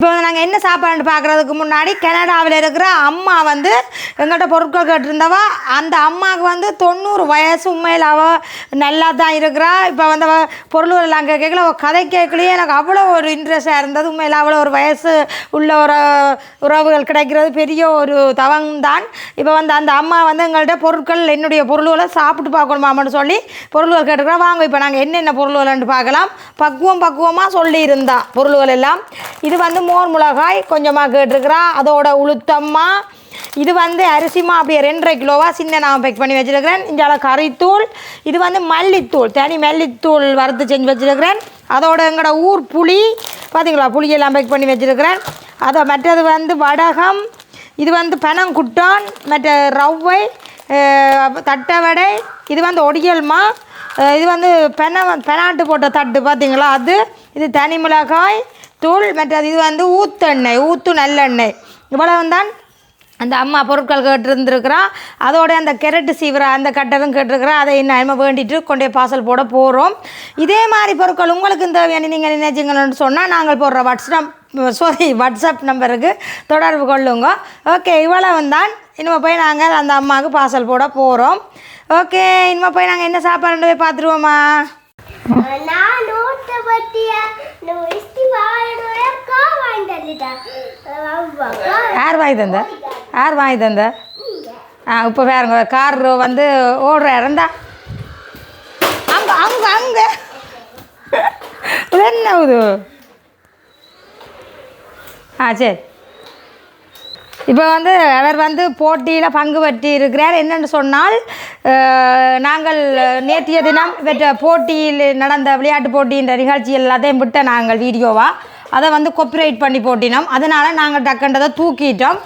இப்போ நாங்கள் என்ன சாப்பாடு பார்க்குறதுக்கு முன்னாடி கனடாவில் இருக்கிற அம்மா வந்து எங்கள்கிட்ட பொருட்கள் கேட்டிருந்தவா. அந்த அம்மாவுக்கு வந்து 90 வயசு. உண்மையில் அவள் நல்லா தான் இருக்கிறா. இப்போ வந்து அவள் பொருள் எல்லாம் கேட்கல, அவள் கதை கேட்கலையே எனக்கு அவ்வளோ ஒரு இன்ட்ரெஸ்டாக இருந்தது. உண்மையில் அவ்வளோ ஒரு வயசு உள்ள ஒரு உறவுகள் கிடைக்கிறது பெரிய ஒரு தவம்தான். இப்போ வந்து அந்த அம்மா வந்து எங்கள்கிட்ட பொருட்கள் என்னுடைய பொருள்களை சாப்பிட்டு பார்க்கணுமான்னு சொல்லி பொருள்கள் கேட்டுக்கிறோம். வாங்க இப்போ நாங்கள் என்னென்ன பொருள்கள்னு பார்க்கலாம். பக்குவமாக சொல்லியிருந்தா பொருள்கள் எல்லாம். இது வந்து மோர் மிளகாய் கொஞ்சமாக கேட்டிருக்கிறா. அதோட உளுத்தம்மா. இது வந்து அரிசிமா அப்படியே 2.5 கிலோவா சின்ன நான் பேக் பண்ணி வச்சுருக்கிறேன். இஞ்சால கறித்தூள். இது வந்து மல்லித்தூள், தனி மல்லித்தூள் வறுத்து செஞ்சு வச்சுருக்கிறேன். அதோட எங்களோட ஊர் புளி பார்த்தீங்களா, புளியெல்லாம் பேக் பண்ணி வச்சுருக்கிறேன். அதை மற்றது வந்து வடகம். இது வந்து பனங்குட்டான், மற்ற ரவ்வை, தட்டை வடை. இது வந்து ஒடியல்மா. இது வந்து பெனாட்டு போட்ட தட்டு பார்த்தீங்களா அது. இது தனி மிளகாய் தூள். மற்றது இது வந்து ஊத்தெண்ணெய், நல்லெண்ணெய். இவ்வளவு தான் அந்த அம்மா பொருட்கள் கேட்டுருந்துருக்குறான். அதோட அந்த கேரட்டு சீவரா அந்த கட்டரும் கேட்டிருக்கிறேன். அதை இன்னும் வேண்டிட்டு கொண்டே பார்சல் போட போகிறோம். இதே மாதிரி பொருட்கள் உங்களுக்கு தேவையான நீங்கள் நினைச்சிங்கன்னு சொன்னால் நாங்கள் போடுற வாட்ஸ்அப் நம்பருக்கு தொடர்பு கொள்ளுங்க. ஓகே, இவ்வளவு தான். இனிமே போய் நாங்கள் அந்த அம்மாவுக்கு பார்சல் போட போகிறோம். ஓகே, இனிமே போய் நாங்கள் என்ன சாப்பாடு போய் பார்த்துருவோமா? யார் வாங்கி தந்த? இப்போ வேறுங்க கார் வந்து ஓடுற இருந்தா அங்கே அங்கே அங்கே என்ன ஆகுது? சரி. இப்போ வந்து அவர் வந்து போட்டியில் பங்கு பற்றி இருக்கிறார். என்னென்னு சொன்னால், நாங்கள் நேற்றைய தினம் போட்டியில் நடந்த விளையாட்டு போட்டின்ற நிகழ்ச்சி எல்லாத்தையும் விட்ட நாங்கள் வீடியோவாக அதை வந்து காப்பிரைட் பண்ணி போட்டினோம். அதனால் நாங்கள் டக்குன்றதை தூக்கிட்டோம்.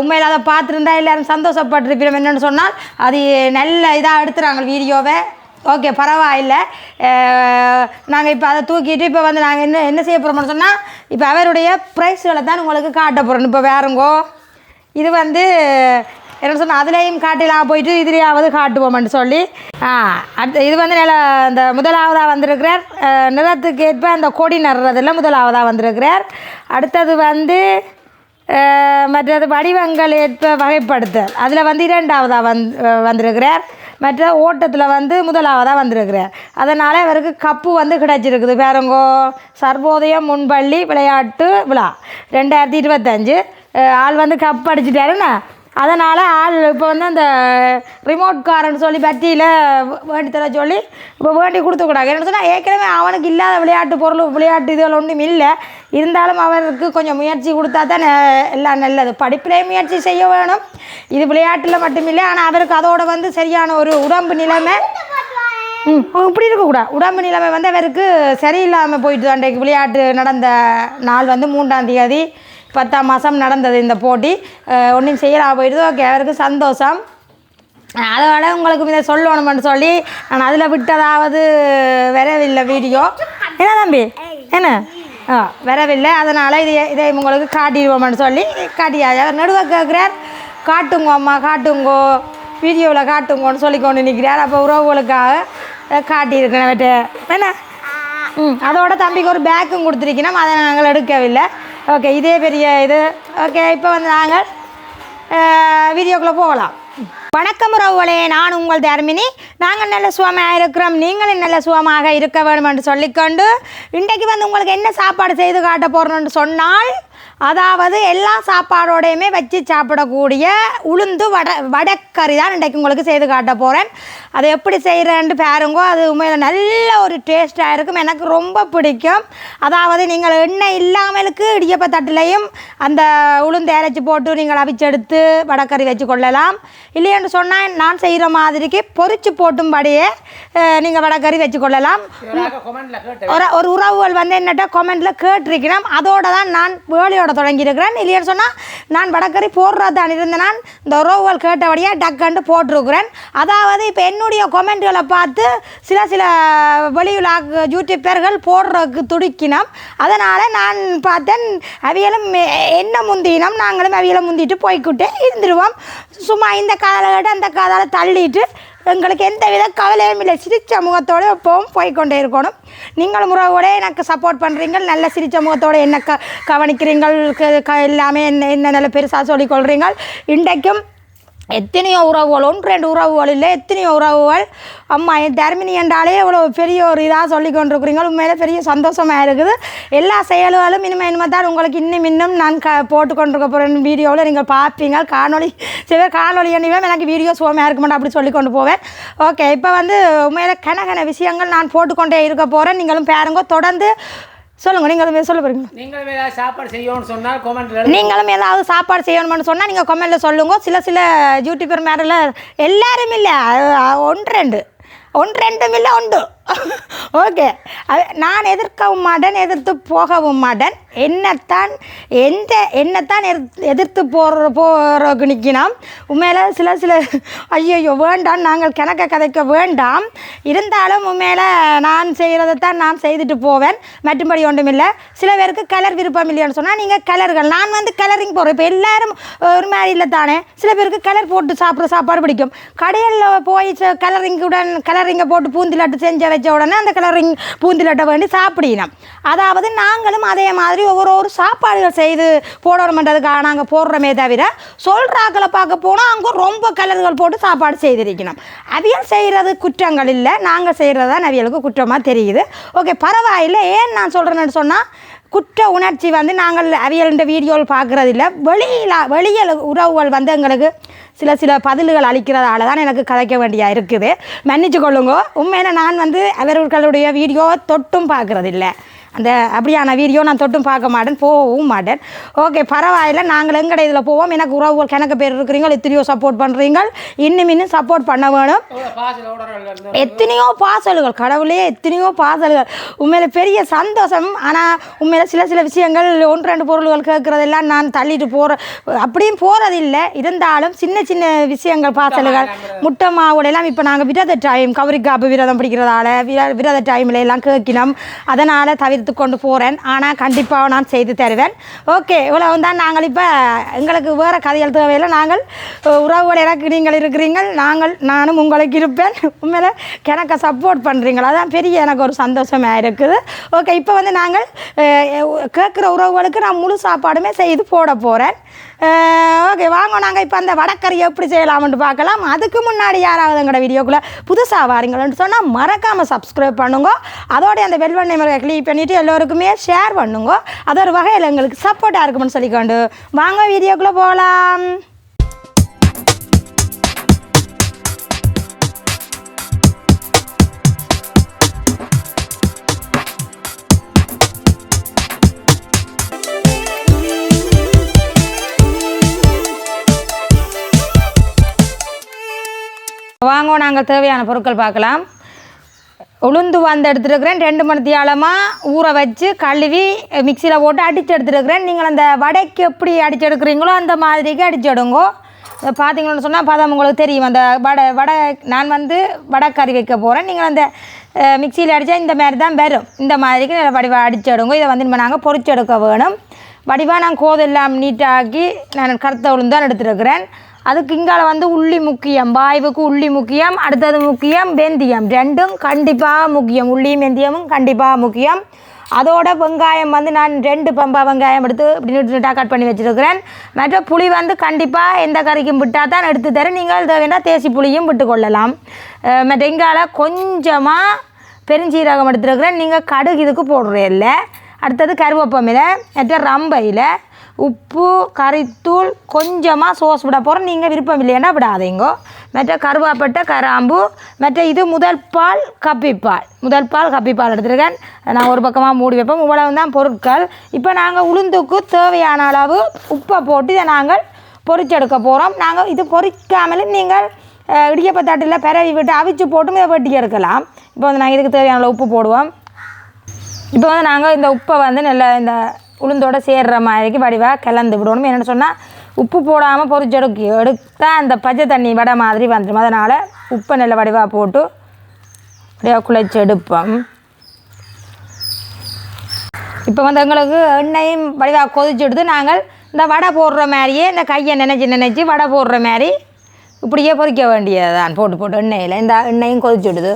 உண்மையில் அதை பார்த்துருந்தா எல்லோரும் சந்தோஷப்பட்டிருப்போம். என்னென்னு சொன்னால் அது நல்ல இதாக எடுத்துகிறாங்க வீடியோவை. ஓகே, பரவாயில்லை. நாங்கள் இப்போ அதை தூக்கிட்டு இப்போ வந்து நாங்கள் என்ன செய்ய போகிறோம்னு சொன்னால், இப்போ அவருடைய ப்ரைஸ்களை தான் உங்களுக்கு காட்ட போகிறோம். இப்போ வேறுங்கோ இது வந்து என்ன சொன்னால் அதுலேயும் காட்டிலாம் போயிட்டு இதுலேயாவது காட்டுவோம்னு சொல்லி அடுத்து இது வந்து இந்த முதலாவதாக வந்திருக்கிறார். நிறத்துக்கு ஏற்ப அந்த கொடி நடுறதில் முதலாவதாக வந்திருக்கிறார். அடுத்தது வந்து மற்றது வடிவங்கள் ஏற்ப வகைப்படுத்தல் அதில் வந்து 2ஆவதாக வந்திருக்கிறார். மற்ற ஓட்டத்தில் வந்து முதலாவதாக வந்திருக்கிறார். அதனால் இவருக்கு கப்பு வந்து கிடைச்சிருக்குது. பாருங்கோ, சர்வோதயம் முன்பள்ளி விளையாட்டு விழா 2025 ஆள் வந்து கப் அடிச்சிட்டாருண்ணா. அதனால் ஆள் இப்போ வந்து அந்த ரிமோட் கார்ன்னு சொல்லி பட்டியில் வேண்டி தர சொல்லி இப்போ வேண்டி கொடுத்துக்கூடாது. என்ன சொன்னால் ஏற்கனவே அவனுக்கு இல்லாத விளையாட்டு இதுகள் ஒன்றும் இல்லை. இருந்தாலும் அவருக்கு கொஞ்சம் முயற்சி கொடுத்தா தான் எல்லாம் நல்லது. படிப்பிலே முயற்சி செய்ய வேணும். இது விளையாட்டில் மட்டுமில்லை. ஆனால் அவருக்கு அதோட வந்து சரியான ஒரு உடம்பு நிலைமை இப்படி இருக்கக்கூடாது. உடம்பு நிலைமை வந்து அவருக்கு சரியில்லாமல் போயிட்டு அன்றைக்கு விளையாட்டு நடந்த நாள் வந்து 3ஆம் தேதி 10ஆம் மாதம் நடந்தது இந்த போட்டி. ஒன்றும் செய்யலாம் போயிடுது. ஓகே, அவருக்கு சந்தோஷம். அதை விட உங்களுக்கு இதை சொல்லணும்னு சொல்லி நான் அதில் விட்டதாவது வரவில்லை வீடியோ. என்ன தம்பி என்ன வரவில்லை. அதனால் இதை உங்களுக்கு காட்டிடுவோம்னு சொல்லி காட்டியாச்சு. அவர் நடுவ கேட்குறார், காட்டுங்கோ அம்மா காட்டுங்கோ, வீடியோவில் காட்டுங்கோன்னு சொல்லி கொண்டு நிற்கிறார். அப்போ உறவுகளுக்காக காட்டியிருக்கேன் வெட்டு என்ன. அதோட தம்பிக்கு ஒரு பேக்கும் கொடுத்துருக்கணும். அதை நாங்கள் எடுக்கவில்லை. ஓகே, இதே பெரிய இது. ஓகே, இப்போ வந்து நாங்கள் வீடியோக்குள்ளே போகலாம். வணக்கம் உறவுகளே, நான் உங்கள் தர்மினி. நாங்கள் நல்ல சுகமாக இருக்கிறோம், நீங்களும் நல்ல சுகமாக இருக்க வேண்டும் என்று சொல்லிக்கொண்டு இன்றைக்கு வந்து உங்களுக்கு என்ன சாப்பாடு செய்து காட்ட போகிறோன்னு சொன்னால், அதாவது எல்லா சாப்பாடோடையுமே வச்சு சாப்பிடக்கூடிய உளுந்து வடக்கறி தான் இன்றைக்கு உங்களுக்கு செய்து காட்ட போகிறேன். அதை எப்படி செய்கிறேன்ட்டு பாருங்கோ. அது உண்மையில் நல்ல ஒரு டேஸ்ட்டாக இருக்கும். எனக்கு ரொம்ப பிடிக்கும். அதாவது நீங்கள் எண்ணெய் இல்லாமலுக்கு இடியப்ப தட்டுலையும் அந்த உளுந்து அரைச்சி போட்டு நீங்கள் அவிச்செடுத்து வடக்கறி வச்சு கொள்ளலாம். இல்லையென்று சொன்னால் நான் செய்கிற மாதிரிக்கு பொரிச்சு போட்டும்படியே நீங்கள் வடக்கறி வச்சு கொள்ளலாம். ஒரு உறவுகள் வந்து என்னட்ட கமெண்டில் கேட்டிருக்கிறேன். அதோட தான் நான் வேலையோட தொடங்கியிருக்கிறேன். இல்லைன்னு சொன்னால் நான் வடக்கறி போடுறதான் இருந்தேன். நான் இந்த உறவுகள் கேட்டபடியாக டக்குன்னு போட்டிருக்கிறேன். அதாவது இப்போ என்னுடைய கமெண்ட்களை பார்த்து சில வெளியுலா யூடியூப் பேர்கள் போடுறதுக்கு துடிக்கினோம். அதனால் நான் பார்த்தேன் அவியலும் என்ன முந்தினம் நாங்களும் அவியலை முந்திட்டு போய்க்கிட்டே இருந்துருவோம். சும்மா இந்த காதலை அந்த காதால தள்ளிட்டு எங்களுக்கு எந்த வித கவலையும் இல்லை. சிரித்த முகத்தோடு எப்பவும் போய்கொண்டே இருக்கணும். நீங்களும் உறவோட எனக்கு சப்போர்ட் பண்ணுறீங்க, நல்ல சிரித்த முகத்தோடு என்ன கவனிக்கிறீங்கள், எல்லாமே என்ன நல்ல பெருசாக சொல்லிக்கொள்கிறீங்க. இன்றைக்கும் எத்தனையோ உறவுகள், 1-2 உறவுகள் இல்லை, எத்தனையோ உறவுகள். அம்மா என் தர்மினி என்றாலே இவ்வளோ பெரிய ஒரு இதாக சொல்லி கொண்டிருக்கிறீங்க. உண்மையிலே பெரிய சந்தோஷமாக இருக்குது. எல்லா செயல்களும் இனிமேல் தான் உங்களுக்கு இன்னும் நான் போட்டு கொண்டிருக்க போகிறேன். வீடியோவில் நீங்கள் பார்ப்பீங்க. காணொலி காணொலி எண்ணிவே எனக்கு வீடியோ சுகமாக இருக்க மாட்டேன், அப்படி சொல்லி கொண்டு போவேன். ஓகே, இப்போ உண்மையில கனகன விஷயங்கள் நான் போட்டுக்கொண்டே இருக்க போகிறேன். நீங்களும் பாருங்க, தொடர்ந்து சொல்லுங்கள். நீங்கள் சொல்ல போகிறீங்க. நீங்களும் ஏதாவது சாப்பாடு செய்யணும்னு சொன்னால் கமெண்ட்டில், நீங்களும் ஏதாவது சாப்பாடு செய்யணும்னு சொன்னால் நீங்கள் கமெண்ட்டில் சொல்லுங்கள். சில யூடியூபர் மேரில் எல்லாரும் இல்லை, 1-2 இல்லை, உண்டு. ஓகே, நான் எதிர்க்கவும் மாட்டேன், எதிர்த்து போகவும் மாட்டேன். என்னத்தான் எதிர்த்து போகிறக்கு நிற்கினோம். உண்மையில் சில ஐயோ வேண்டாம், நாங்கள் கணக்க கதைக்க வேண்டாம். இருந்தாலும் உண்மையில் நான் செய்கிறதைத்தான் நான் செய்துட்டு போவேன், மற்றும்படி ஒன்றும் இல்லை. சில பேருக்கு கலர் விருப்பம் இல்லைன்னு சொன்னால் நீங்கள் கலர்கள், நான் கலரிங் போடுறேன். இப்போ எல்லோரும் ஒரு மாதிரி இல்லை தானே. சில பேருக்கு கலர் போட்டு சாப்பிட்ற சாப்பாடு பிடிக்கும். கடையில் போய் கலரிங்கை போட்டு பூந்திலாட்டு செஞ்ச வச்ச உடனே அந்த கலரிங் பூந்திலட்டை வேண்டி சாப்பிடணும். அதாவது நாங்களும் அதே மாதிரி ஒவ்வொரு சாப்பாடுகள் செய்து போடணுன்றதுக்காக நாங்கள் போடுறோமே தவிர, சொல்கிறாக்களை பார்க்க போனால் அங்கே ரொம்ப கலர்கள் போட்டு சாப்பாடு செய்திருக்கணும். அவியல் செய்கிறது குற்றங்கள் இல்லை, நாங்கள் செய்கிறது தான் அவியலுக்கு குற்றமாக தெரியுது. ஓகே, பரவாயில்லை. ஏன் நான் சொல்கிறேன்னு சொன்னால், குற்ற உணர்ச்சி நாங்கள் அவியல்ன்ற வீடியோவில் பார்க்குறதில்ல. வெளியில் உறவுகள் எங்களுக்கு சில பதில்கள் அளிக்கிறதால தான் எனக்கு கதைக்க வேண்டியா இருக்குது. மன்னிச்சு கொள்ளுங்க. உண்மையில நான் அவர்களுடைய வீடியோவை தொட்டும் பார்க்குறதில்ல. அப்படியான வீடியோ நான் தொட்டும் பார்க்க மாட்டேன், போகவும் மாட்டேன். ஓகே, பரவாயில்லை. நாங்கள் எங்கட இதில் போவோம். எனக்கு உறவுகள் கணக்கு பேர் இருக்கிறீங்க, எத்தனையோ சப்போர்ட் பண்ணுறீங்க, இன்னும் சப்போர்ட் பண்ண வேணும். எத்தனையோ பாசல்கள், கடவுளே, எத்தனையோ பாசல்கள். உண்மையில பெரிய சந்தோஷம். ஆனால் உண்மையில சில விஷயங்கள் 1-2 பொருள்கள் கேட்குறதெல்லாம் நான் தள்ளிட்டு அப்படியும் போகிறதில்லை. இருந்தாலும் சின்ன விஷயங்கள், பாசல்கள், முட்டை மாவுடையெல்லாம் இப்போ நாங்கள் விரத டைம், கவரிக்காப்பு விரதம் பிடிக்கிறதால விரத டைமில் எல்லாம் கேட்கணும். அதனால் தவிர்த்து கொண்டு போகிறேன். ஆனால் கண்டிப்பாக நான் செய்து தருவேன். ஓகே, இவ்வளவு தான். நாங்கள் இப்போ எங்களுக்கு வேறு கதைகள் தேவையில்லை. நாங்கள் உறவுகள் எனக்கு நீங்கள் இருக்கிறீங்க, நானும் உங்களுக்கு இருப்பேன். உண்மையில எனக்கு சப்போர்ட் பண்ணுறீங்களா, அதான் பெரிய எனக்கு ஒரு சந்தோஷமாக இருக்குது. ஓகே, இப்போ நாங்கள் கேட்குற உறவுகளுக்கு நான் முழு சாப்பாடுமே செய்து போட போகிறேன். ஓகே, வாங்க நாங்கள் இப்போ அந்த வடக்கறி எப்படி செய்யலாம்னு பார்க்கலாம். அதுக்கு முன்னாடி யாராவது எங்களோட வீடியோக்குள்ளே புதுசாக வாரீங்கன்னு சொன்னால் மறக்காமல் சப்ஸ்கிரைப் பண்ணுங்க. அதோடைய அந்த பெல் பட்டனை கிளிக் பண்ணிவிட்டு எல்லோருக்குமே ஷேர் பண்ணுங்க. அது ஒரு வகையில் எங்களுக்கு சப்போர்ட்டாக இருக்குமென்னு சொல்லிக்கொண்டு வாங்க வீடியோக்குள்ளே போகலாம். வாங்க நாங்கள் தேவையான பொருட்கள் பார்க்கலாம். உளுந்து எடுத்துருக்கிறேன். 2 மணித்தியாலமாக ஊற வச்சு கழுவி மிக்சியில் போட்டு அடித்து எடுத்துருக்கிறேன். நீங்கள் அந்த வடைக்கு எப்படி அடித்து எடுக்கிறீங்களோ அந்த மாதிரிக்கு அடித்து எடுங்கோ. பார்த்தீங்கன்னு சொன்னால் பதம் உங்களுக்கு தெரியும். அந்த வடை நான் வடைக்கறி வைக்க போகிறேன். நீங்கள் அந்த மிக்சியில் அடித்தா இந்த மாதிரி தான் வரும். இந்த மாதிரிக்கு வடிவாக அடித்து எடுங்க. இதை இப்போ நாங்கள் பொரிச்சு எடுக்க வேணும். வடிவாக நான் கோதெல்லாம் நீட்டாக்கி நான் கருத்த உளுந்து தான் எடுத்துருக்கிறேன். அதுக்கு இங்கால உள்ளி முக்கியம், வாய்வுக்கு உள்ளி முக்கியம். அடுத்தது முக்கியம் வெந்தயம், 2ம் கண்டிப்பாக முக்கியம். உள்ளியும் வெந்தயமும் கண்டிப்பாக முக்கியம். அதோட வெங்காயம் நான் 2 பம்பா வெங்காயம் எடுத்து இப்படி நீட்டாக கட் பண்ணி வச்சுருக்கிறேன். மற்ற புளி கண்டிப்பாக எந்த கறிக்கும் விட்டால் தான் எடுத்து தரேன். நீங்கள் வேண்டாம் தேசி புளியும் விட்டு கொள்ளலாம். மற்ற இங்கால கொஞ்சமாக பெருஞ்சீரகம் எடுத்துருக்கிறேன். நீங்கள் கடுகு இதுக்கு போடுறேன் இல்லை. அடுத்தது கருவேப்பமிலை, மற்ற ரம்பையில், உப்பு, கறித்தூள், கொஞ்சமாக சோஸ் விட போகிறோம். நீங்கள் விருப்பம் இல்லைன்னா விடாதீங்கோ. மற்ற கருவாப்பட்டை, கராம்பு, மற்ற இது முதல் பால் கப்பிப்பால் எடுத்துருக்கேன். நான் ஒரு பக்கமாக மூடி வைப்போம். இவ்வளவு தான் பொருட்கள். இப்போ நாங்கள் உளுந்துக்கு தேவையான அளவு உப்பை போட்டு இதை நாங்கள் பொரிச்செடுக்க போகிறோம். நாங்கள் இது பொரிக்காமலும் நீங்கள் இடியப்பத்தாட்டில் பரவி விட்டு அவிச்சு போட்டும் இதை வெட்டி எடுக்கலாம். இப்போ நாங்கள் இதுக்கு தேவையான அளவு உப்பு போடுவோம். இப்போ நாங்கள் இந்த உப்பை நல்லா இந்த உளுந்தோடு சேர்கிற மாதிரிக்கு வடிவாக கிளந்து விடணும். என்னென்னு சொன்னால் உப்பு போடாமல் எடுத்தால் அந்த பச்சை தண்ணி வடை மாதிரி வந்துடும். அதனால் உப்பை நல்ல வடிவாக போட்டு அப்படியே குழைச்சி எடுப்போம். இப்போ வந்து எங்களுக்கு எண்ணெயும் வடிவாக கொதிச்சுடுது. நாங்கள் இந்த வடை போடுற மாதிரியே இந்த கையை நினச்சி வடை போடுற மாதிரி இப்படியே பொரிக்க வேண்டியதுதான். போட்டு எண்ணெயில் இந்த எண்ணெயும் கொதிச்சுடுது.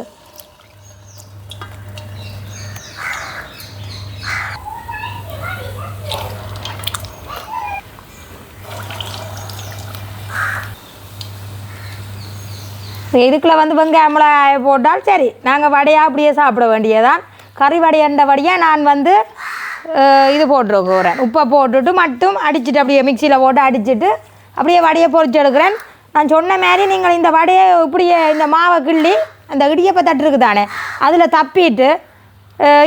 இதுக்குள்ள வந்து வெங்காயம் மிளகாயை போட்டால் சரி, நாங்கள் வடையாக அப்படியே சாப்பிட வேண்டியதான். கறி வடையண்ட வடையாக நான் வந்து இது போட்டுருக்கிறேன். உப்பை போட்டுட்டு மட்டும் அடிச்சுட்டு அப்படியே மிக்சியில் போட்டு அடிச்சுட்டு அப்படியே வடையை பொரிச்சு எடுக்கிறேன். நான் சொன்ன மாதிரி நீங்கள் இந்த வடையை இப்படியே இந்த மாவை கிள்ளி அந்த இடியப்ப தட்டு இருக்குது தானே, அதில் தப்பிட்டு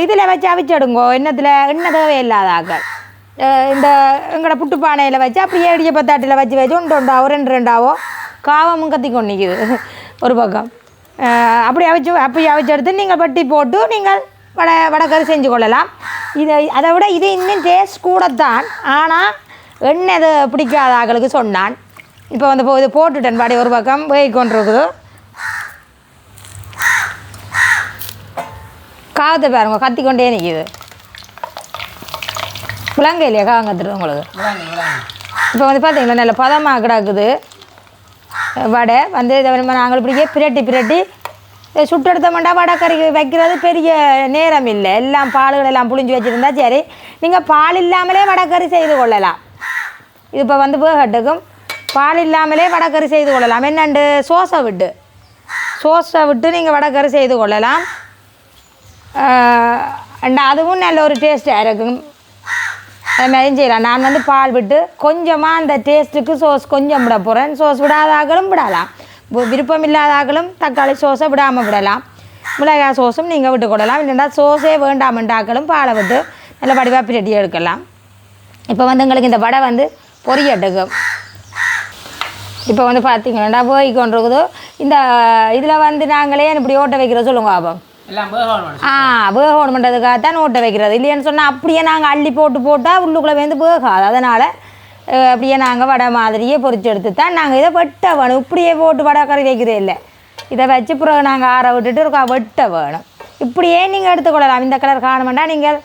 இதில் வச்சு அவிச்செடுங்கோ. எண்ணெய் தேவையில்லாதாக்கள் இந்த எங்களோட புட்டு பானையில் வச்சு அப்படியே இடியப்ப தட்டில் வச்சு ஒன்று ஒன்றாவோ ரெண்டாவோ காவமும் கத்தி கொண்டிக்குது ஒரு பக்கம். அப்படி அவிச்செடுத்து நீங்கள் வெட்டி போட்டு நீங்கள் வடைக்கறி செஞ்சு கொள்ளலாம். அதை விட இது இன்னும் டேஸ்ட் கூடத்தான். ஆனால் எண்ணெய் இது பிடிக்காத ஆக்களுக்கு சொன்னான். இப்போ வந்து இது போட்டுட்டேன். வடை ஒரு பக்கம் வேகி கொண்டிருக்குது. காகத்தை பாருங்க கத்தி கொண்டே நிற்கிது. விலங்க இல்லையா காகம் கத்துறது உங்களுக்கு? இப்போ வந்து பார்த்தீங்களா நல்ல பதமாக கிடக்குது வடை. வந்து இதை நாங்கள் இப்படியே பிரட்டி சுட்டெடுத்தோம்னா வடைக்கறி வைக்கிறது பெரிய நேரம் இல்லை. எல்லாம் பால்கள் எல்லாம் புளிஞ்சு வச்சுருந்தா சரி, நீங்கள் பால் இல்லாமலே வடைக்கறி செய்து கொள்ளலாம். இது இப்போ வந்து வேகட்டுக்கும் பால் இல்லாமலே வடைக்கறி செய்து கொள்ளலாம். என்னண்டு சோஸை விட்டு நீங்கள் வடைக்கறி செய்து கொள்ளலாம். அதுவும் நல்ல ஒரு டேஸ்ட்டாக இருக்கும். அது மாதிரியும் செய்யலாம். நான் வந்து பால் விட்டு கொஞ்சமாக அந்த டேஸ்ட்டுக்கு சோஸ் கொஞ்சம் விட போகிறேன். சோஸ் விடாதாக்களும் விடலாம். விருப்பம் இல்லாதாக்களும் தக்காளி சோஸை விடாமல் விடலாம். மிளகாய் சோஸும் நீங்கள் விட்டு கொள்ளலாம். இல்லைன்னா சோஸே வேண்டாமண்டாக்களும் பாலை விட்டு நல்ல வடிவாக பிரட்டி எடுக்கலாம். இப்போ வந்து எங்களுக்கு இந்த வடை வந்து பொரியட்டுக்கும். இப்போ வந்து பார்த்தீங்கன்னா போய் கொண்டிருக்குதோ இந்த இதில் வந்து நாங்களே இப்படி ஓட்ட வைக்கிறோம் சொல்லுங்க ஆபம். வேகணுன்றதுக்காக தான் ஓட்ட வைக்கிறது. இல்லைன்னு சொன்னால் அப்படியே நாங்கள் அள்ளி போட்டால் உள்ளுக்குள்ளே வந்து வேகாது. அதனால் அப்படியே நாங்கள் வடை மாதிரியே பொரிச்சு எடுத்து தான் நாங்கள் இதை வெட்ட வேணும். இப்படியே போட்டு வடை கறி வைக்கிறதே இல்லை. இதை வச்சு பிறகு நாங்கள் ஆற விட்டுட்டு வெட்ட வேணும். இப்படியே நீங்கள் எடுத்துக்கொள்ளலாம். இந்த கலர் காணமெண்டா நீங்கள்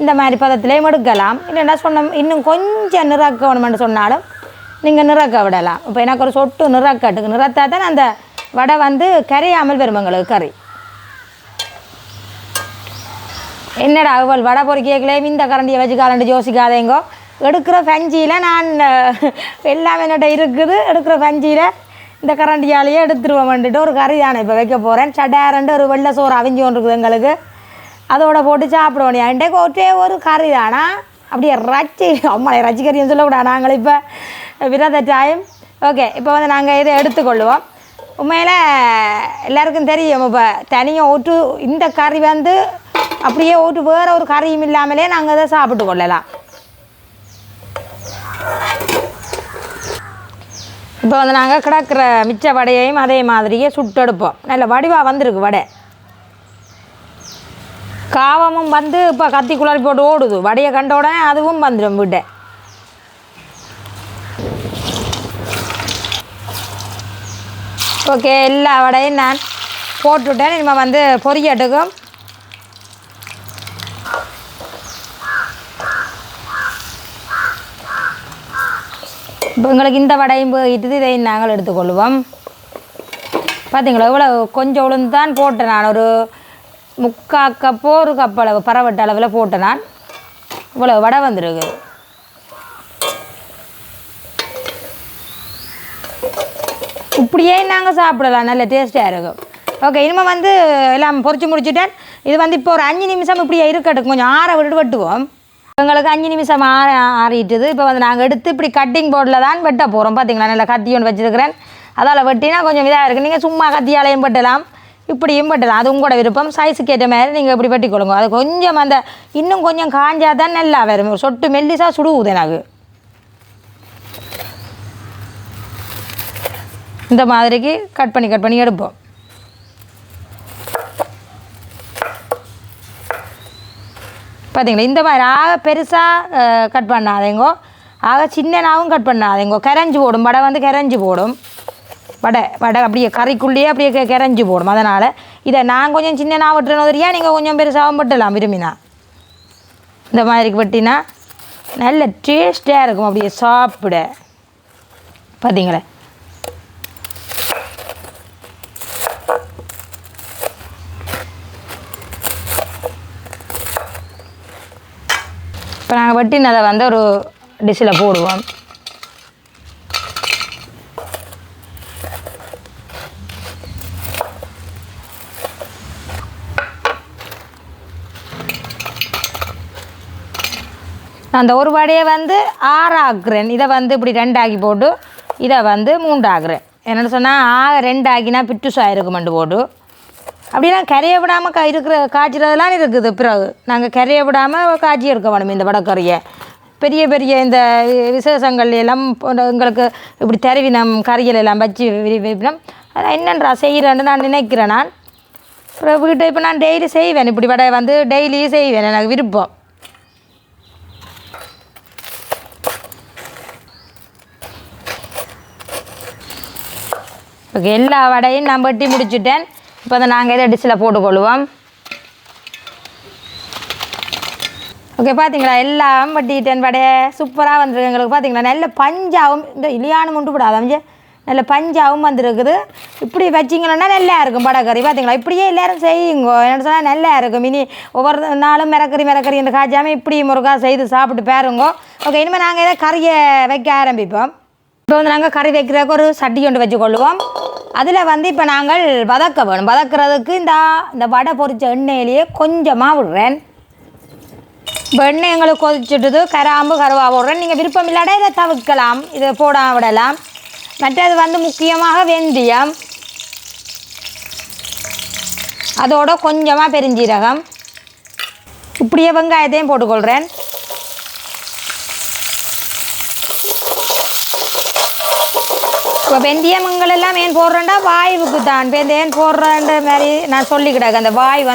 இந்த மாதிரி பதத்துலேயும் எடுக்கலாம். இல்லைன்னா இன்னும் கொஞ்சம் நிறக்க வேணுமென்று சொன்னாலும் நீங்கள் நிறக்க விடலாம். இப்போ எனக்கு ஒரு சொட்டு நிறத்தா தான் அந்த வடை வந்து கரையாமல் வரும் எங்களுக்கு கறி. என்னடா அவள் வடை பொறிக்கலே இந்த கரண்டியை வச்சு காலண்டு யோசிக்காதேங்கோ. எடுக்கிற பஞ்சியில் நான் எல்லாம் என்னட்ட இருக்குது. எடுக்கிற பஞ்சியில் இந்த கரண்டியாலேயே எடுத்துருவோம்ன்ட்டு ஒரு கறி தானே இப்போ வைக்க போகிறேன். சடாரண்டு ஒரு வெள்ளை சோறு அவிஞ்சு கொண்டு இருக்குது எங்களுக்கு. அதோட போட்டு சாப்பிடுவோம். என்கிட்ட ஒரே ஒரு கறி தானா அப்படியே அம்மாளை கறின்னு சொல்லக்கூடாது. நாங்கள் இப்போ விரத டைம். ஓகே, இப்போ வந்து நாங்கள் இதை எடுத்துக்கொள்ளுவோம். உண்மையில் எல்லாருக்கும் தெரியும். இப்போ தனியாக இந்த கறி வந்து அப்படியே வேறு ஒரு கறியும் இல்லாமலே நாங்கள் அதை சாப்பிட்டு கொள்ளலாம். இப்போ வந்து நாங்கள் கிடக்கிற மிச்ச வடையையும் அதே மாதிரியே சுட்டெடுப்போம். நல்ல வடிவாக வந்திருக்கு வடை. காவமும் வந்து இப்போ கத்தி குளறி போட்டு ஓடுது. வடையை கண்ட உடனே அதுவும் வந்துடும் வீட்டை. ஓகே, எல்லா வடையும் நான் போட்டுவிட்டேன். இனிமேல் வந்து பொரியட்டுக்கும். இப்போ எங்களுக்கு இந்த வடையும் போயிட்டு இதை நாங்கள் எடுத்துக்கொள்வோம். பார்த்தீங்களா இவ்வளோ கொஞ்சம் உளுந்து தான் போட்டேன். நான் ஒரு 3/4 கப்போ ஒரு கப் அளவு பரவட்ட அளவில் போட்டேன். நான் இவ்வளோ வடை வந்துருக்கு. இப்படியே நாங்கள் சாப்பிடலாம். நல்ல டேஸ்ட்டாக இருக்கும். ஓகே, இனிமேல் வந்து எல்லாம் பொரிச்சு முடிச்சுட்டேன். இது வந்து இப்போ ஒரு 5 நிமிஷம் இப்படியே இருக்கட்டும். கொஞ்சம் ஆற விட்டு வெட்டுவோம். எங்களுக்கு 5 நிமிஷம் ஆறிட்டுது. இப்போ வந்து நாங்கள் எடுத்து இப்படி கட்டிங் போர்டில் தான் வெட்ட போகிறோம். பார்த்தீங்களா நல்லா கத்தி ஒன்று வச்சுருக்கிறேன். அதால் வெட்டினா கொஞ்சம் இதாக இருக்குது. நீங்கள் சும்மா கத்தியாலையும் வெட்டலாம், இப்படியும் வெட்டலாம். அது உங்களோட விருப்பம். சைஸுக்கு ஏற்ற மாதிரி நீங்கள் இப்படி வெட்டிக்கொள்ளுங்க. அது கொஞ்சம் இன்னும் கொஞ்சம் காஞ்சா தான் நல்லா வரும். சொட்டு மெல்லிசாக சுடுவுது எனக்கு. இந்த மாதிரிக்கு கட் பண்ணி எடுப்போம். பார்த்தீங்களா இந்த மாதிரி ஆக பெருசாக கட் பண்ணாதேங்கோ, ஆக சின்னனாகவும் கட் பண்ணாதேங்கோ. கரைஞ்சி போடும் வடை வந்து கரைஞ்சி போடும். வடை அப்படியே கறிக்குள்ளேயே அப்படியே கரைஞ்சி போடும். அதனால் இதை நான் கொஞ்சம் சின்னனாக வெட்டுறேன்னு தெரியா, நீங்கள் கொஞ்சம் பெருசாகவும் வெட்டலாம் விரும்பினா. இந்த மாதிரி வெட்டினா நல்ல டேஸ்ட்டாக இருக்கும் அப்படியே சாப்பிட. பார்த்தீங்களே இப்போ நாங்கள் வெட்டினதை வந்து ஒரு டிஷ்ஷில் போடுவோம். அந்த ஒரு வடையை வந்து 6 ஆக்குறேன். இதை வந்து இப்படி 2 ஆக்கி போட்டு இதை வந்து 3 ஆக்குறேன். என்னென்னு சொன்னால் 2 ஆக்கினா பிட்டுசாக இருக்குமெண்டு போட்டு அப்படின்னா கரையை விடாமல் இருக்கிற காய்ச்சிறதெல்லாம் இருக்குது. பிறகு நாங்கள் கரையை விடாமல் காய்ச்சி எடுக்க வேணும் இந்த வடைக்கறியை. பெரிய பெரிய இந்த விசேஷங்கள் எல்லாம் எங்களுக்கு இப்படி தருவினம் கறிகள் எல்லாம் வச்சு விரும்பினோம். அதான் என்னன்றா செய்கிறேன்னு நான் நினைக்கிறேன். நான் அப்புறம் வீட்டை இப்போ நான் டெய்லி செய்வேன். இப்படி வடை வந்து டெய்லியும் செய்வேன். எனக்கு விருப்பம். ஓகே, எல்லா வடையும் நான் வெட்டி முடிச்சுட்டேன். இப்போ வந்து நாங்கள் இதை டிஷ்ஷில் போட்டுக்கொள்வோம். ஓகே, பார்த்தீங்களா எல்லாம் வெட்டிட்டேன். வடையை சூப்பராக வந்துருக்கு எங்களுக்கு. பார்த்தீங்களா நல்ல பஞ்சாவும் இந்த இலியானு முண்டு விடாதே நல்ல பஞ்சாவும் வந்துருக்குது. இப்படி வச்சிங்கன்னா நல்லா இருக்கும் வடைக்கறி. பார்த்தீங்களா இப்படியே எல்லோரும் செய்யுங்க. என்னென்னு சொன்னால் நல்லா இருக்கும். இனி ஒவ்வொரு நாளும் மிரக்கறி இந்த காய்ச்சாமல் இப்படி முருகா செய்து சாப்பிட்டு பாருங்க. ஓகே, இனிமேல் நாங்கள் இதை கறியை வைக்க ஆரம்பிப்போம். இப்போ வந்து நாங்கள் கறி வைக்கிறதுக்கு ஒரு சட்டி கொண்டு வச்சுக்கொள்வோம். அதில் வந்து இப்போ நாங்கள் வதக்க வேணும். வதக்கிறதுக்கு இந்த வடை பொரிச்ச எண்ணெயிலேயே கொஞ்சமாக விடுறேன். இப்போ எண்ணெய் எங்களுக்கு கொதிச்சுட்டுது. கராம்பு கருவா போடுறேன். நீங்கள் விருப்பம் இல்லாட இதை தவிர்க்கலாம், இதை போடாம விடலாம். மற்றது வந்து முக்கியமாக வெந்தயம், அதோட கொஞ்சமாக பெருஞ்சீரகம், இப்படியே வெங்காயத்தையும் போட்டுக்கொள்கிறேன். இப்போ வெந்தயமங்களெல்லாம் ஏன் போடுறேன்டா வாய்வுக்கு தான். இப்போ ஏன் போடுறேன்ற மாதிரி நான் சொல்லிக்கிட்டாங்க. அந்த வாய்வு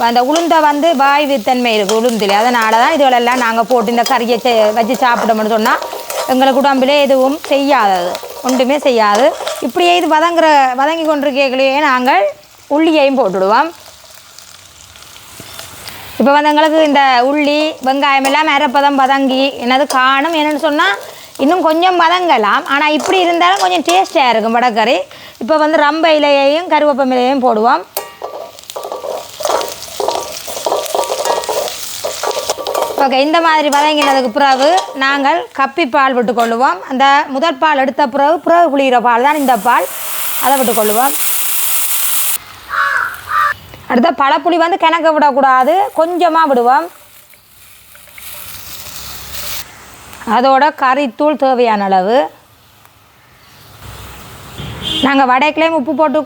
அந்த உளுந்தை வந்து வாய்வுத்தன்மை இருக்குது உளுந்தில். அதனால தான் இதுகளெல்லாம் நாங்கள் போட்டு இந்த கறியை வச்சு சாப்பிட்டோம்னு சொன்னால் எங்களுக்கு உடம்புல எதுவும் செய்யாதது, ஒன்றுமே செய்யாது. இப்படியே இது வதங்கி கொண்டிருக்கலையே நாங்கள் உள்ளியையும் போட்டுடுவோம். இப்போ வந்து எங்களுக்கு இந்த உள்ளி வெங்காயம் எல்லாம் அரைப்பதம் வதங்கி என்னது காணும். என்னென்னு சொன்னால் இன்னும் கொஞ்சம் வதங்கலாம். ஆனால் இப்படி இருந்தாலும் கொஞ்சம் டேஸ்ட்டாக இருக்கும் வடைக்கறி. இப்போ வந்து ரம்ப இலையையும் கருவேப்பம் இலையையும் போடுவோம். ஓகே, இந்த மாதிரி வதங்கினதுக்கு பிறகு நாங்கள் கப்பி பால் விட்டுக்கொள்ளுவோம். அந்த முதல் பால் எடுத்த பிறகு புளிகிற பால் தான் இந்த பால், அதை விட்டுக்கொள்ளுவோம். அடுத்த பழப்புளி வந்து கிணக்க விடக்கூடாது, கொஞ்சமாக விடுவோம். அதோட கறித்தூள் தேவையான அளவு. நாங்கள் வடைக்குலேயும் உப்பு போட்டு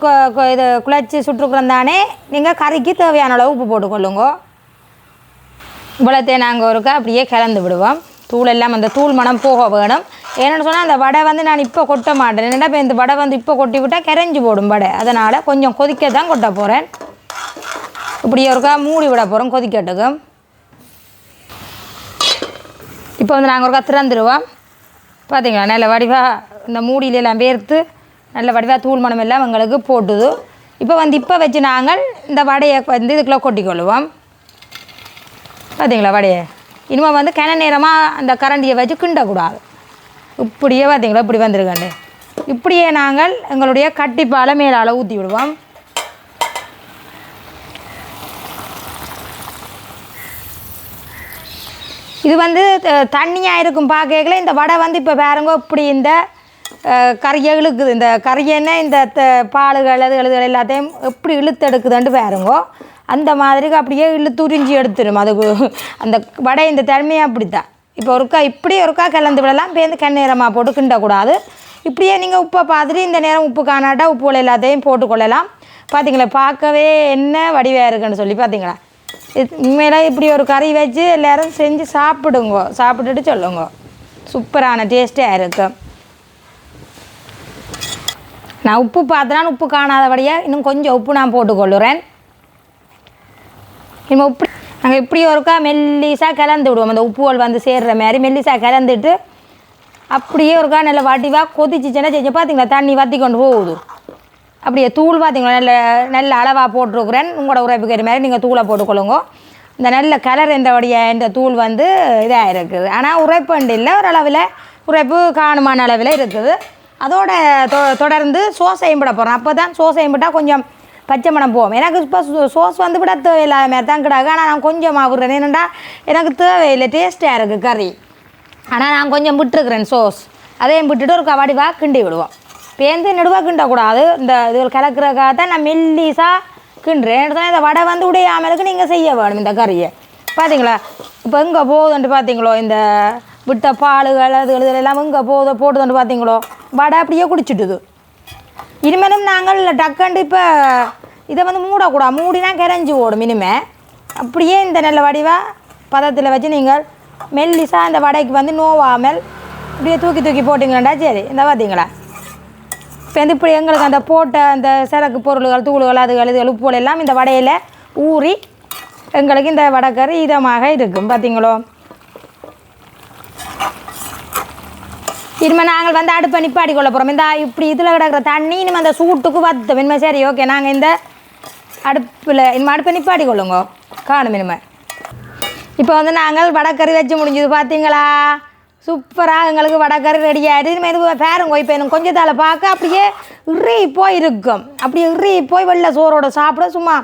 இது குழச்சி சுட்டுருக்குறோம் தானே, நீங்கள் கறிக்கு தேவையான அளவு உப்பு போட்டுக்கொள்ளுங்க. இவ்வளோத்தையும் நாங்கள் ஒருக்கா அப்படியே கலந்து விடுவோம். தூள் எல்லாம் அந்த தூள் மனம் போக வேணும். ஏன்னு சொன்னால் அந்த வடை வந்து நான் இப்போ கொட்ட மாட்டேன். என்னடா இப்போ இந்த வடை வந்து இப்போ கொட்டி விட்டால் கரைஞ்சி போடும் வடை. அதனால் கொஞ்சம் கொதிக்க தான் கொட்ட போகிறேன். இப்படி ஒருக்கா மூடி விட போகிறோம் கொதிக்கட்டுக்கு. இப்போ வந்து நாங்கள் ஒருக்கா திறந்துடுவோம். பார்த்தீங்களா நல்ல வடிவாக இந்த மூடியிலெல்லாம் வேர்த்து நல்ல வடிவாக தூள் மணம் எல்லாம் எங்களுக்கு போட்டுது. இப்போ வச்சு நாங்கள் இந்த வடையை வந்து இதுக்குள்ளே கொட்டிக்கொள்ளுவோம். பார்த்தீங்களா வடையை இனிமேல் வந்து கிண நேரமாக அந்த கரண்டியை வச்சு கிண்டக்கூடாது. இப்படியே பார்த்தீங்களா இப்படி வந்துருக்கண்டு. இப்படியே நாங்கள் எங்களுடைய கட்டிப்பாலை மேலால் ஊற்றி விடுவோம். இது வந்து தண்ணியாக இருக்கும் பார்க்கல. இந்த வடை வந்து இப்போ பாருங்க இப்படி இந்த கறியை இழுக்குது. இந்த கறியன்னா இந்த பாலுகள் அதுகள் எல்லாத்தையும் எப்படி இழுத்து எடுக்குதுன்ட்டு பாருங்கோ. அந்த மாதிரி அப்படியே இழுத்து உறிஞ்சி எடுத்துடும். அதுக்கு அந்த வடை இந்த தன்மையாக அப்படித்தான். இப்போ இப்படி ஒருக்கா கலந்து விடலாம். பேருந்து கண்ணீரமாக போட்டு கிண்டக்கூடாது. இப்படியே நீங்கள் உப்பை பார்த்துட்டு இந்த நேரம் உப்பு காணாட்டா உப்புகள் எல்லாத்தையும் போட்டுக்கொள்ளலாம். பார்த்தீங்களா பார்க்கவே என்ன வடிவாக இருக்குன்னு சொல்லி பார்த்தீங்களா. உண்மையில இப்படி ஒரு கறி வச்சு எல்லோரும் செஞ்சு சாப்பிடுங்க, சாப்பிட்டுட்டு சொல்லுங்க. சூப்பரான டேஸ்ட்டாக இருக்கும். நான் உப்பு பார்த்தேன்னா உப்பு காணாதபடியாக இன்னும் கொஞ்சம் உப்பு நான் போட்டுக்கொள்ளுறேன். இனிமேல் உப்பு நாங்கள் இப்படி ஒருக்கா மெல்லிசாக கலந்து விடுவோம். அந்த உப்புகள் வந்து சேர்கிற மாதிரி மெல்லிசாக கலந்துட்டு அப்படியே ஒருக்கா நல்ல வடிவாக கொதிச்சிச்சுன்னா செஞ்சு பார்த்தீங்களா தண்ணி வற்றி கொண்டு போகுது. அப்படியே தூள் பார்த்தீங்களா நல்ல அளவாக போட்டிருக்குறேன். உங்களோட உரைப்புக்கிற மாதிரி நீங்கள் தூளை போட்டுக்கொள்ளுங்க. இந்த நல்ல கலர் இந்த தூள் வந்து இதாக இருக்குது. ஆனால் உரைப்பண்டு இல்லை, ஓரளவில் உரைப்பு காணுமான அளவில் இருக்குது. அதோட தொடர்ந்து சோசையும் விட போகிறோம். அப்போ தான் சோசையும் விட்டால் கொஞ்சம் பச்சை மணம் போகும். எனக்கு இப்போ சோஸ் வந்து விட தேவையில்லாத மாதிரி தான் கிடாது. ஆனால் நான் கொஞ்சமாக விடுறேன், என்னென்னா எனக்கு தேவையில்லை, டேஸ்ட்டாக இருக்குது கறி. ஆனால் நான் கொஞ்சம் விட்டுருக்குறேன் சோஸ். அதையும் விட்டுட்டு ஒரு வடிவாக கிண்டி விடுவோம். பேருந்து நெடுவாக கிண்டக்கூடாது, இந்த இது கலக்கிறதுக்காக தான் நான் மெல்லிஸாக கிண்டுறேன். இந்த வடை வந்து உடையாமலுக்கு நீங்கள் செய்ய வேணும் இந்த கறியை. பார்த்தீங்களா இப்போ எங்கே போகுதுன்ட்டு பார்த்தீங்களோ, இந்த விட்ட பாலுகள் அதுகள் இதெல்லாம் எங்கே போடுதுன்ட்டு பார்த்தீங்களோ, வடை அப்படியே குடிச்சிட்டுது. இனிமேலும் நாங்கள் டக்கண்டு இப்போ இதை வந்து மூடக்கூடாது, மூடினா கரைஞ்சி ஓடும். இனிமேல் அப்படியே இந்த நல்ல வடிவாக பதத்தில் வச்சு நீங்கள் மெல்லிஸாக அந்த வடைக்கு வந்து நோவாமல் இப்படியே தூக்கி போட்டிங்களா சரி. இந்த பார்த்தீங்களா இப்போ வந்து இப்படி எங்களுக்கு அந்த போட்ட அந்த சரக்கு பொருள்கள் தூள்கள் அதுகள் உப்புகள் எல்லாம் இந்த வடையில் ஊறி எங்களுக்கு இந்த வடைக்கறி இதமாக இருக்கும். பார்த்தீங்களோ, இனிமேல் நாங்கள் வந்து அடுப்பை நிப்பாடி கொள்ள போகிறோம். இந்த இப்படி இதில் கிடக்கிற தண்ணி இனிமேல் அந்த சூட்டுக்கு வத்தும். இனிமேல் சரி ஓகே, நாங்கள் இந்த இனிமேல் அடுப்பை நிப்பாடி கொள்ளுங்க காணும். இனிமேல் இப்போ வந்து நாங்கள் வடைக்கறி வச்சு முடிஞ்சது. பார்த்தீங்களா, சூப்பராக எங்களுக்கு வடைக்கறி ரெடி ஆகிடுது. இனிமேல் இது பேருங்க இப்போ எனக்கு கொஞ்சத்தால் பார்க்க அப்படியே இறி போய் இருக்கும். அப்படியே இறி போய் வெள்ளை சோறோட சாப்பிட சும்மா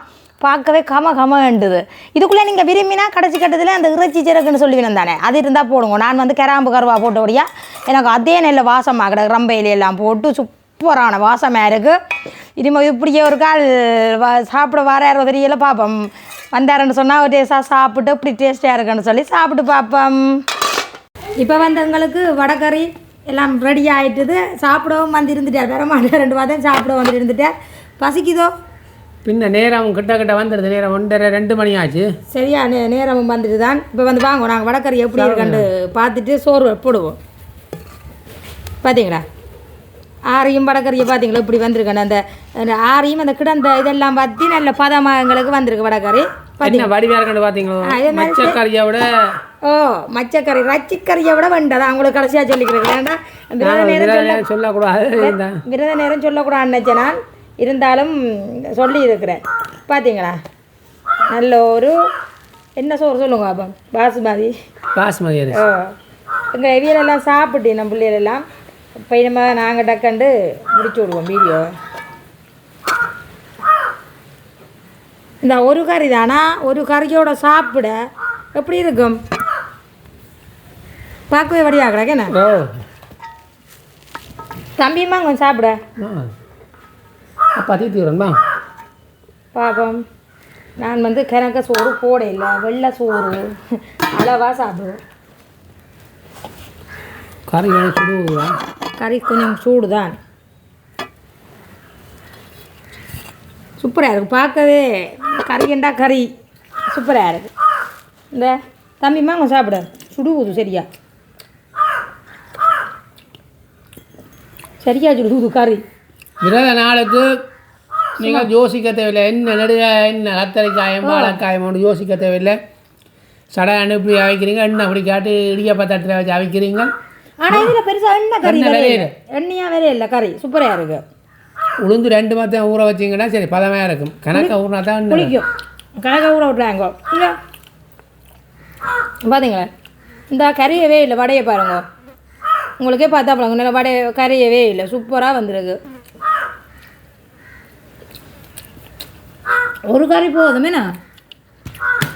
பார்க்கவே கமண்டுது. இதுக்குள்ளே நீங்கள் விரும்பினா கடைசி கட்டத்தில் அந்த இறைச்சி சிறக்குன்னு சொல்லுவேன் தானே, அது இருந்தால் போடுங்க. நான் வந்து கிராம்பு கருவா போட்டபடியா எனக்கு அதே நல்ல வாசமாக கிடக்கு. ரம்பையிலெல்லாம் போட்டு சூப்பரான வாசமாக இருக்குது. இனிமேல் இப்படியே ஒரு கால் சாப்பிட வர தெரியல பார்ப்போம். வந்தாருன்னு சொன்னால் ஒரு டேஸ்ட்டாக சாப்பிட்டு இப்படி டேஸ்ட்டாக இருக்குன்னு சொல்லி சாப்பிட்டு பார்ப்போம். இப்போ வந்து எங்களுக்கு வடைக்கறி எல்லாம் ரெடி ஆகிட்டுது. சாப்பிடவும் வந்து இருந்துட்டார், வேற மாட்டேன் 2 வாரம் சாப்பிட வந்துட்டு இருந்துட்டார். பசிக்குதோ பின்ன நேரம் கிட்ட வந்துடுது, நேரம் 1:30-2 மணி ஆச்சு. சரியா நேரமும் வந்துட்டு தான். இப்போ வந்து வாங்க நாங்கள் வடைக்கறி எப்படி இருக்குன்னு பார்த்துட்டு சோறு போடுவோம். பார்த்தீங்களா ஆரியும் வடைக்கறியை பார்த்தீங்களா இப்படி வந்திருக்கேன். அந்த ஆரியும் அந்த கிடந்த இதெல்லாம் பார்த்து நல்ல பதமாக எங்களுக்கு வந்திருக்கு வடைக்கறி. வடிவாக இருக்குன்னு பார்த்தீங்களா, மச்சக்கறியை விட மச்சக்கறி ரச்சிக்கறியை விட வேண்டாம். அவங்களுக்கு கடைசியாக சொல்லிக்கிறேன். வேண்டாம் சொல்லக்கூடாது, விரத நேரம் சொல்லக்கூடாதுன்னு நினச்சேன் நான், இருந்தாலும் சொல்லி இருக்கிறேன். பார்த்தீங்களா நல்ல ஒரு என்ன சோறு சொல்லுங்க அப்போ, பாசுமதி. எங்கள் எவியலெல்லாம் சாப்பிட்டு நம்ம பிள்ளைகளெல்லாம் பையனமாக நாங்கள் டக்கண்டு முடிச்சு விடுவோம் வீடியோ. இந்த ஒரு கறி தானா, ஒரு கறியோட சாப்பிட எப்படி இருக்கும் பார்க்கவே வடியாகிறாங்க. என்ன தம்பியுமா கொஞ்சம் சாப்பிட பார்ப்போம். நான் வந்து கிணக்க சோறு போட இல்லை, வெள்ளை சோறு அளவாக சாப்பிடுவோம். கறி கொஞ்சம் சூடு தான், சூப்பராக இருக்குது பார்க்கவே. கறிண்டா கறி சூப்பராக இருக்குது. இந்த தம்பிம்மா கொஞ்சம் சாப்பிட சுடுவுது சரியா சுடுவுது கறி. விரத நாளுக்கு நீங்கள் யோசிக்க தேவையில்லை, என்ன நடுக என்ன கத்தரிக்காயம் வாழைக்காயம் ஒன்று யோசிக்க தேவையில்லை. சடை அனுப்பி அவைக்கிறீங்க, எண்ணெய் அப்படி காட்டி இடியாப்பா தட்டில் வச்சு அவைக்கிறீங்க. ஆனால் இதில் பெருசாக எண்ணெய் கறி விலையில எண்ணெயாக வேலையே இல்லை, கறி சூப்பராக இருக்குது. உளுந்து 2 மாதம் ஊற வச்சிங்கன்னா சரி பதமாக இருக்கும். கணக்காக ஊறினா தான் பிடிக்கும். கணக்காக ஊற விட்றாங்க இல்லை பார்த்தீங்களா. இந்த கறியவே இல்லை, வடையை பாருங்க, உங்களுக்கே பார்த்தா பாருங்க நல்லா வடை கறியவே இல்லை, சூப்பராக வந்துருக்கு. ஒரு கறி போதுமேண்ணா,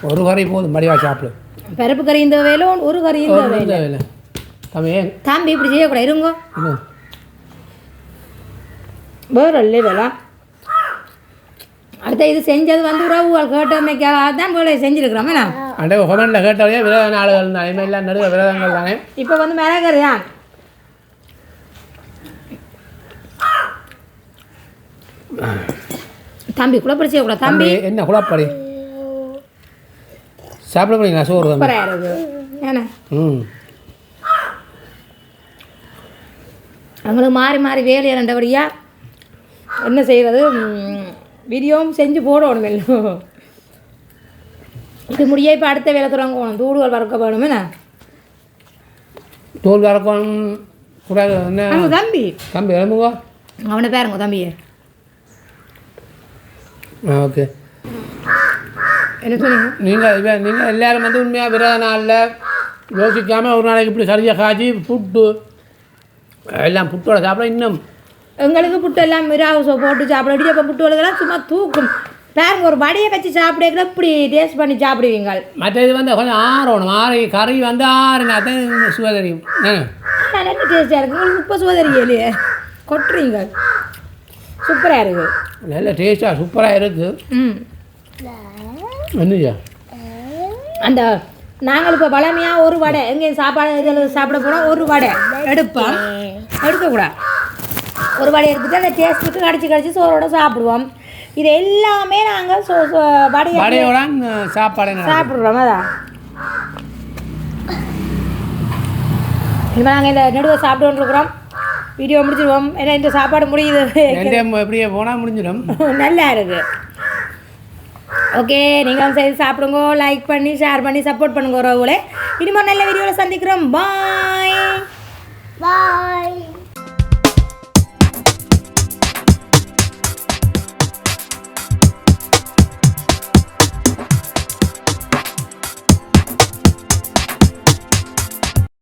ஒரு கறி போதும் மடிவா சாப்பிடு. பருப்பு கறி இந்த வேலை, ஒரு கறி இந்த வேலை. தம்பி இப்படி செய்யக்கூடாது, இருங்க வேறு இல்லைங்களா. அடுத்த இது செஞ்சது வந்து உறவுகள் கேட்டமைக்காக தான் வேலையை செஞ்சுருக்கிறோமே. நான் அண்டை ஹோமனில் கேட்டவையே விரத நாடுகள் தான், எல்லாம் நடுவ விரதங்கள் தானே. இப்போ வந்து மிளகறி தான். தம்பி குழப்படி செய்யக்கூடாது. தம்பி என்ன குழப்படி சாப்பிட முடியுங்களா சோறு சூப்பராக இருக்குது. ஏன்னா அவங்களுக்கு மாறி மாறி வேலையை ரெண்டபடியாக என்ன செய்கிறது, வீடியோவும் செஞ்சு போடணும். எல்லாம் இப்படி முடிய இப்போ அடுத்த வேலை தொடங்கணும், தூடுகள் வறுக்க வேணுமே. தூள் வறுக்கணும் கூடாது. தம்பி தம்பி எழுமுங்க, அவனை பேருங்க தம்பியை. ஓகே என்ன சொன்னீங்க? நீங்கள் எல்லோரும் வந்து உண்மையாக விரத நாளில் யோசிக்காமல் ஒரு நாளைக்கு இப்படி சரியாக காய்ச்சி புட்டு எல்லாம் புட்டோட சாப்பிட இன்னும் எங்களுக்கு புட்டு எல்லாம் மிராவு போட்டு சாப்பிட இடியப்பம் புட்டு வளர்க்கலாம் சும்மா தூக்கும் பாருங்க. ஒரு வடையை வச்சு சாப்பிடுறதுல இப்படி டேஸ்ட் பண்ணி சாப்பிடுவீங்க. மற்ற இது வந்து கொஞ்சம் ஆறணும். கறி வந்து ஆறுனா தான் சுவை தெரியும். நல்ல டேஸ்ட்டாக இருக்குது. உங்களுக்கு இப்போ சுவை தெரியலையே கொட்டுறீங்க. சூப்பராக இருக்குது. நல்ல டேஸ்ட்டாக சூப்பராக இருக்குது. என்னையா அந்த நாங்கள் இப்போ பழமையாக ஒரு வடை எங்கேயும் சாப்பாடு இதில் சாப்பிட போனால் ஒரு வடை எடுப்போம். எடுக்கக்கூடாது. ஒரு வடை எடுத்துகிட்டு அந்த டேஸ்ட்டுக்கு கடிச்சு சோறோட சாப்பிடுவோம். இது எல்லாமே நாங்கள் வடையோட சாப்பிட்றோம். அதான் இப்போ நாங்கள் இந்த நடுவை சாப்பிட்டுருக்குறோம். வீடியோ முடிச்சிடுவோம். ஏன்னா இந்த சாப்பாடு முடியுது. எப்படியே போனால் முடிஞ்சிடும். நல்லா இருக்குது. ஓகே, நீங்கள் செய்து சாப்பிடுங்க. லைக் பண்ணி ஷேர் பண்ணி சப்போர்ட் பண்ணுங்க. உறவுகளே, இனிமேல் நல்ல வீடியோவில் சந்திக்கிறோம். பாய்.